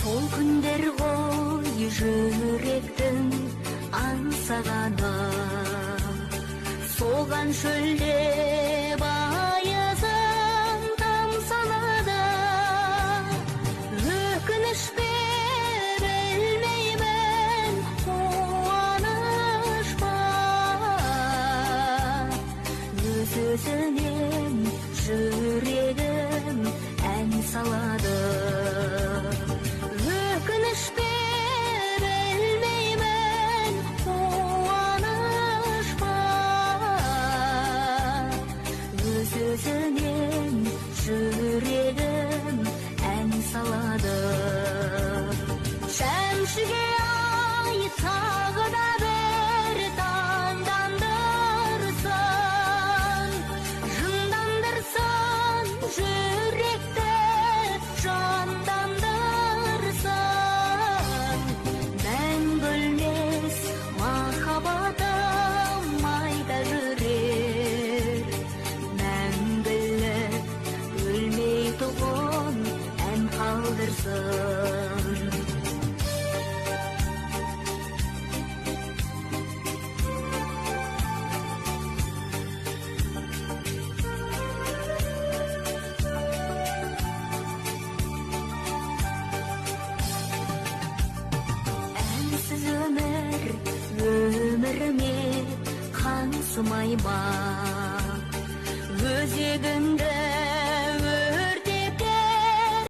Сол күндер ғой жүректің аңсағаны, соған шөлде байызым тамсанады. Өкінішпе білмеймін, қуаныш па, өз-өзінен жүрегім ән салады. Өкінішпе білмеймін, қуаныш па, өз-өзінен жүрегім ән салады. Шәмшіге ай тағы да бір таңдандырсын, жындандырсын, жүректі жандандырсын. Мәңгі өлмес махаббатым айда жүрер, мәңгілік өлмейтұғын ән қалдырсын. Әнсіз өміріме қан сымай ма, өзегіңді